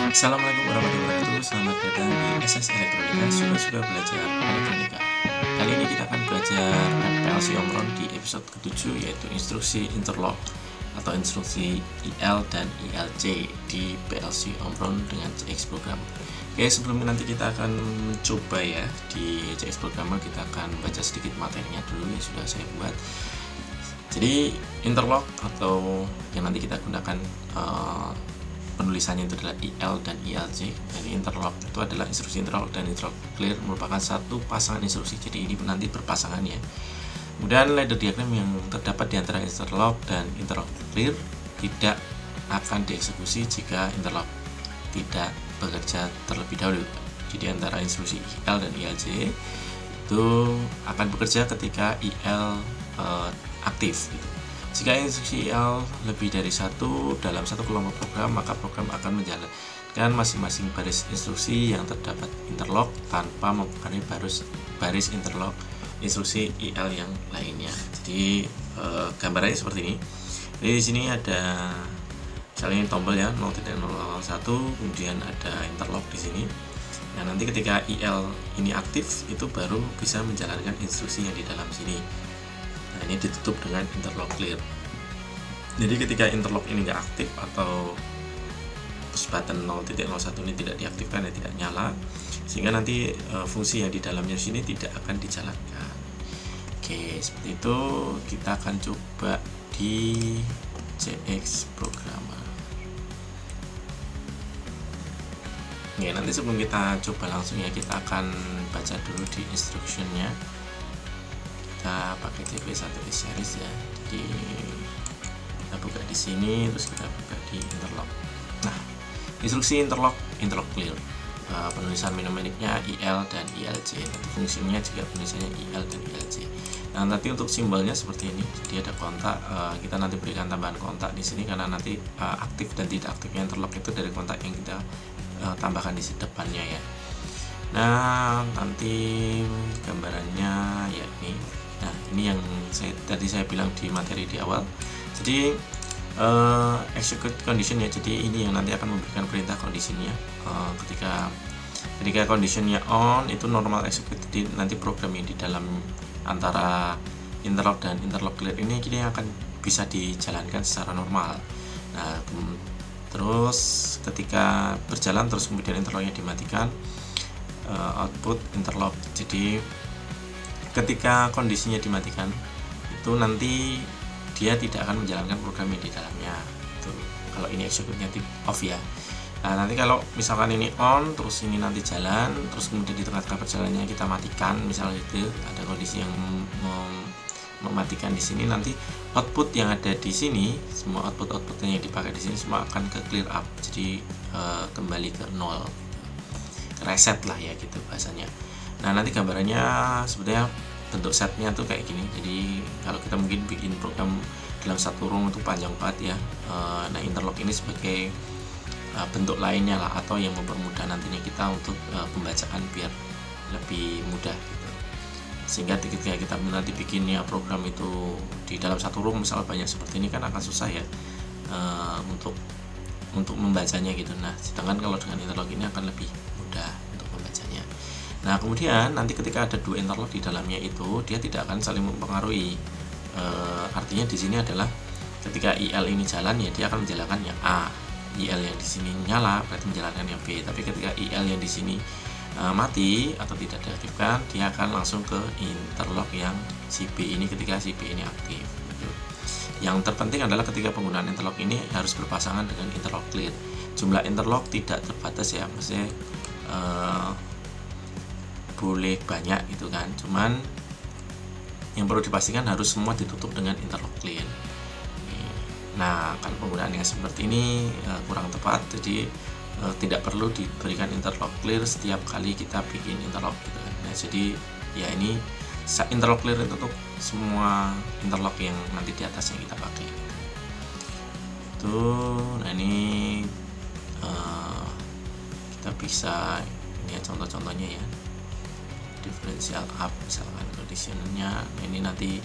Assalamualaikum warahmatullahi wabarakatuh. Selamat datang di SS Elektronika. Sudah belajar elektronika. Kali ini kita akan belajar PLC Omron di episode ke-7, yaitu instruksi interlock atau instruksi IL dan ILC di PLC Omron dengan CX Program. Oke, sebelumnya nanti kita akan mencoba ya di CX Programmer. Kita akan baca sedikit materinya dulu yang sudah saya buat. Jadi interlock atau yang nanti kita gunakan penulisannya itu adalah IL dan ILC. Jadi interlock itu adalah instruksi interlock dan interlock clear merupakan satu pasangan instruksi. Jadi ini nanti berpasangan ya. Kemudian ladder diagram yang terdapat di antara interlock dan interlock clear tidak akan dieksekusi jika interlock tidak bekerja terlebih dahulu. Jadi antara instruksi IL dan ILC itu akan bekerja ketika IL aktif gitu. Jika instruksi IL lebih dari satu dalam satu kelompok program, maka program akan menjalankan masing-masing baris instruksi yang terdapat interlock tanpa mempengaruhi baris interlock instruksi IL yang lainnya. Jadi gambarannya seperti ini. Jadi di sini ada misalnya tombol ya 0.001, kemudian ada interlock di sini. Nah, nanti ketika IL ini aktif, itu baru bisa menjalankan instruksi yang di dalam sini. Nah, ini ditutup dengan interlock clear. Jadi ketika interlock ini nggak aktif atau push button 0.01 ini tidak diaktifkan ya tidak nyala, sehingga nanti fungsi yang di dalamnya sini tidak akan dijalankan. Oke, seperti itu. Kita akan coba di CX Programmer. Oke, nanti sebelum kita coba langsung ya, kita akan baca dulu di instructionnya. Kita pakai CP1 series ya. Jadi kita buka di sini, terus kita buka di interlock. Nah, instruksi interlock clear, penulisan mnemonic-nya IL dan ILC. Nanti fungsinya juga penulisannya IL dan ILC. Nah, nanti untuk simbolnya seperti ini. Jadi ada kontak, kita nanti berikan tambahan kontak di sini karena nanti aktif dan tidak aktifnya interlock itu dari kontak yang kita tambahkan di depannya ya. Nah, nanti gambarannya ya ini. Nah, ini yang tadi saya bilang di materi di awal. Jadi execute condition ya. Jadi ini yang nanti akan memberikan perintah kondisinya. Ketika conditionnya on, itu normal execute. Jadi nanti program yang di dalam antara interlock dan interlock clear ini akan bisa dijalankan secara normal. Nah, terus ketika berjalan terus kemudian interlocknya dimatikan, output interlock. Jadi ketika kondisinya dimatikan itu nanti dia tidak akan menjalankan program yang di dalamnya. Itu kalau ini execute-nya off ya. Nah, nanti kalau misalkan ini on terus ini nanti jalan, terus kemudian di tengah-tengah perjalanannya kita matikan, misalnya itu ada kondisi yang mematikan di sini, nanti output yang ada di sini, semua output-outputnya yang dipakai di sini semua akan ke clear up. Jadi kembali ke nol. Reset lah ya gitu bahasanya. Nah, nanti gambarannya sebetulnya bentuk setnya tuh kayak gini. Jadi kalau kita mungkin bikin program dalam satu room itu panjang banget ya. Nah, interlock ini sebagai bentuk lainnya lah, atau yang mempermudah nantinya kita untuk pembacaan biar lebih mudah gitu. Sehingga ketika kita nanti bikinnya program itu di dalam satu room misalnya banyak seperti ini kan akan susah ya untuk membacanya gitu. Nah, sedangkan kalau dengan interlock ini akan lebih mudah untuk membacanya. Nah, kemudian nanti ketika ada dua interlock di dalamnya itu dia tidak akan saling mempengaruhi. Artinya di sini adalah ketika IL ini jalan ya dia akan menjalankan yang A. IL yang di sini nyala berarti menjalankan yang B. Tapi ketika IL yang di sini mati atau tidak diaktifkan, dia akan langsung ke interlock yang si B ini ketika si B ini aktif. Yang terpenting adalah ketika penggunaan interlock ini harus berpasangan dengan interlock clear. Jumlah interlock tidak terbatas ya, maksudnya boleh banyak gitu kan, cuman yang perlu dipastikan harus semua ditutup dengan interlock clear. Nah, kalau penggunaan yang seperti ini kurang tepat, jadi tidak perlu diberikan interlock clear setiap kali kita bikin interlock gitu kan. Nah, jadi ya ini interlock clear itu untuk semua interlock yang nanti di atasnya kita pakai. Tuh, nah ini kita bisa ini ya contoh-contohnya ya. Differential up misalkan conditionernya ini nanti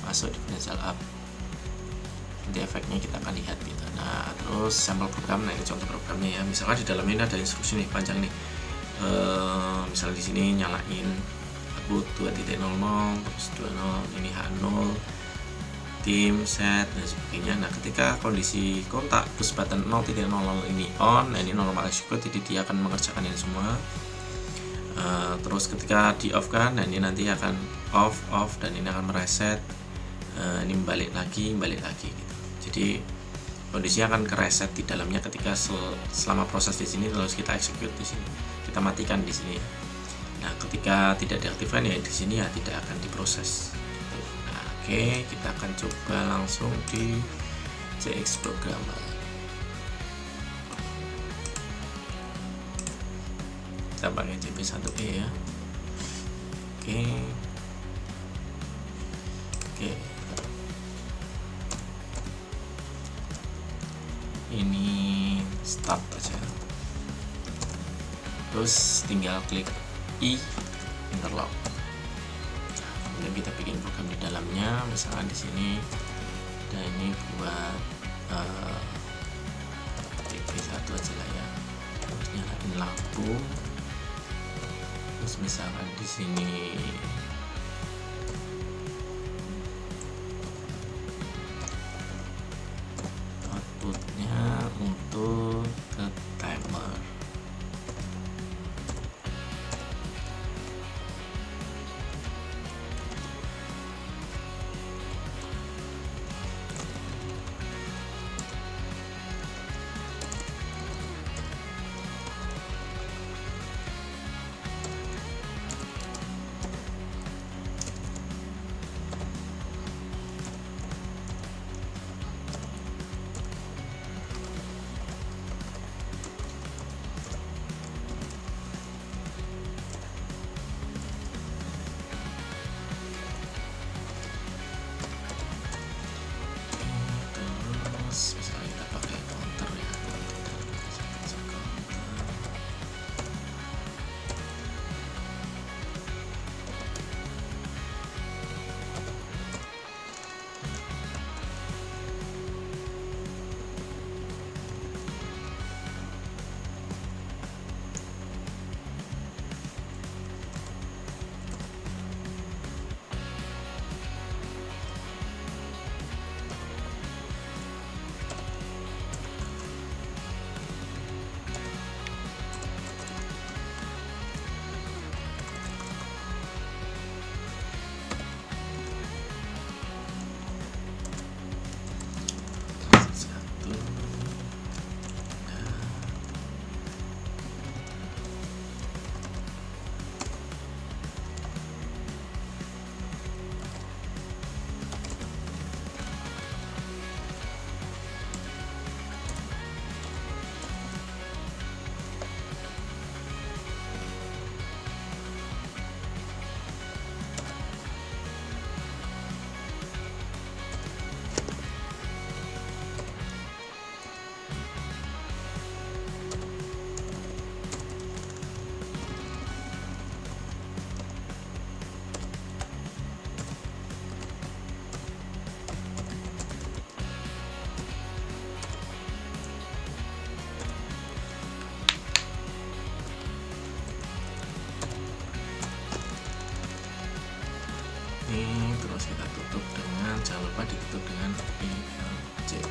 masuk differential up. nanti efeknya kita akan lihat gitu. Nah terus sampel program, nah ini contoh programnya ya. Misalkan di dalam ini ada instruksi nih panjang nih, misalnya di sini nyalain boot 2.00 terus 20 ini H0 tim set dan sebagainya. Nah ketika kondisi kontak push button 0.00 ini on, nah ini normal execute, jadi dia akan mengerjakan ini semua. Terus ketika di off kan, nah ini nanti akan off dan ini akan mereset, ini balik lagi gitu. Jadi kondisinya akan kereset di dalamnya ketika selama proses di sini, terus kita execute di sini, kita matikan di sini. Nah ketika tidak diaktifkan ya di sini ya tidak akan diproses. Nah, oke, kita akan coba langsung di CX Programmer. Kita pakai CP1E ya. Oke. Ini start aja. Terus tinggal klik I interlock. Kemudian kita bikin program di dalamnya, misalkan di sini dan ini buat TV1 aja lah ya. Terus nyalain lampu. Terus misalkan di sini outputnya untuk ke timer. Misalnya kita pakai counter ya, ini terus kita tutup dengan, jangan lupa ditutup dengan ILC.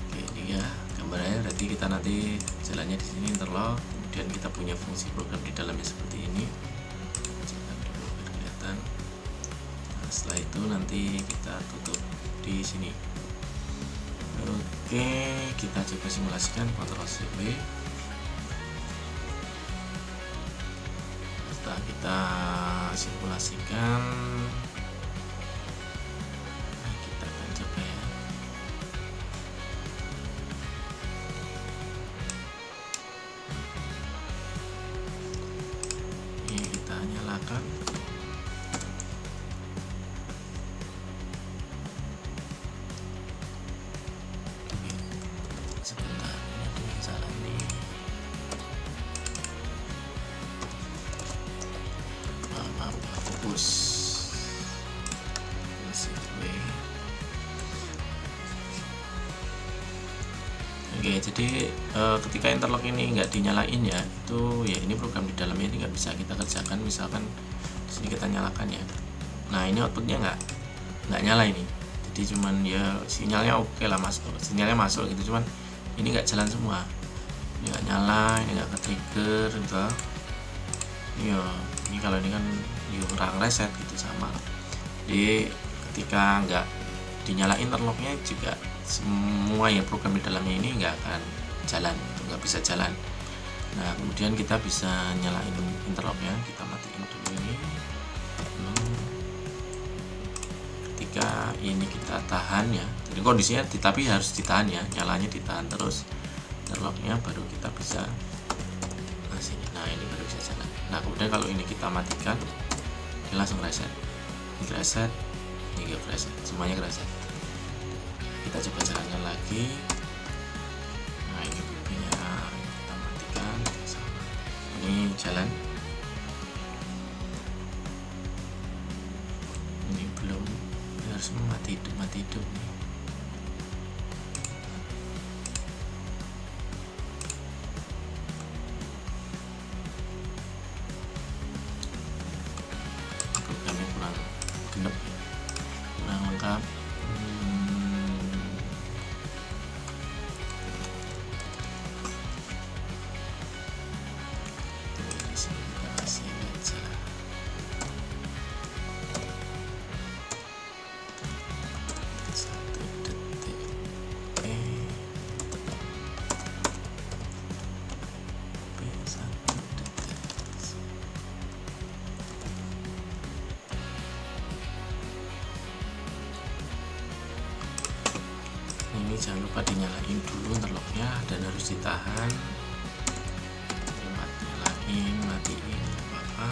Oke, ini ya gambarnya. Berarti kita nanti jalannya di sini interlock, kemudian kita punya fungsi program di dalamnya seperti ini. Jangan dulu biar kelihatan. Nah, setelah itu nanti kita tutup di sini. Oke, kita coba simulasikan, Ctrl CB. Setelah kita simulasikan, nah kita akan coba ya. Ini kita nyalakan. Oke, sebentar, ini ada yang salah nih. Maaf, fokus. Oke, jadi ketika interlock ini nggak dinyalain ya, itu ya ini program di dalamnya ini nggak bisa kita kerjakan. Misalkan di sini kita nyalakan ya, nah ini outputnya nggak nyala ini, jadi cuman ya sinyalnya oke lah, masuk sinyalnya masuk gitu, cuman ini nggak jalan semua, ini nggak nyala, ini nggak ke trigger gitu. Ini kalau ini kan kurang reset gitu sama. Jadi ketika nggak dinyalain interlocknya juga semua ya program di dalamnya ini nggak akan jalan, nggak bisa jalan. Nah kemudian kita bisa nyalain interlocknya, kita matiin dulu ini. Ketika ini kita tahan ya, jadi kondisinya tapi harus ditahan ya, nyalanya ditahan terus interlocknya, baru kita bisa sini. Nah ini baru bisa jalan. Nah kemudian kalau ini kita matikan, dia langsung reset, ini reset, ini reset, semuanya reset. Kita coba jalankan lagi. Nah ini pipinya kita matikan, ini jalan, ini belum, harus mati hidup nih. Programnya kurang genep, kurang lengkap. Ini jangan lupa dinyalain dulu interlocknya dan harus ditahan. Nyalain, matiin, apa-apa.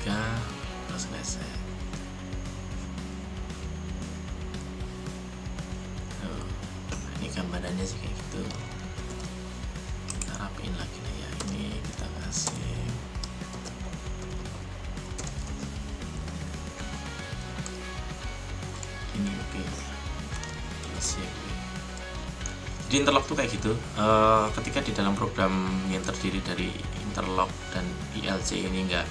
3, terus reset. Nah ini gambarannya sih kayak gitu. Kita rapiin lagi nih ya, ini kita kasih ini. Oke. Jadi interlock tuh kayak gitu. Ketika di dalam program yang terdiri dari interlock dan ILC ini enggak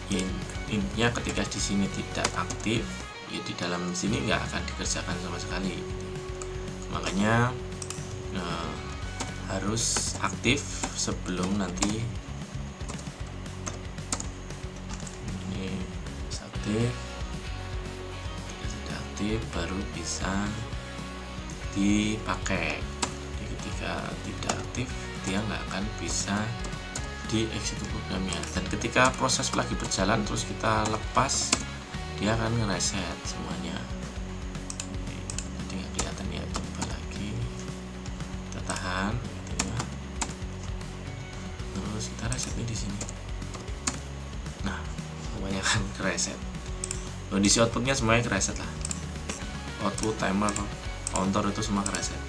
ya intinya ketika di sini tidak aktif, ya di dalam sini nggak akan dikerjakan sama sekali. Makanya harus aktif sebelum nanti ini aktif. Sudah aktif baru bisa dipakai. Jadi ketika tidak aktif dia nggak akan bisa di-exit programnya, dan ketika proses lagi berjalan terus kita lepas, dia akan ngereset semuanya. Jadi nggak kelihatan ya, coba lagi kita tahan gitu ya. Terus kita resetnya di sini. Nah semuanya kan reset, kondisi outputnya semuanya reset lah, output, timer, counter itu semua reset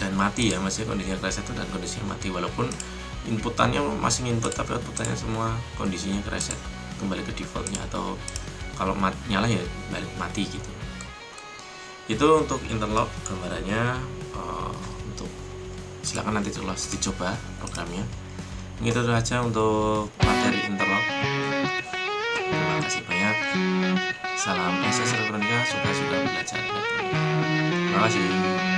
dan mati ya, masih kondisinya reset itu dan kondisinya mati, walaupun inputannya masih input tapi outputannya semua kondisinya reset kembali ke defaultnya, atau kalau nyala ya balik mati gitu. Itu untuk interlock gambarannya. Untuk silakan nanti dicoba programnya. Itu saja untuk materi interlock. Terima kasih banyak. Salam SS Elektronika, suka belajar elektronika. Terima kasih.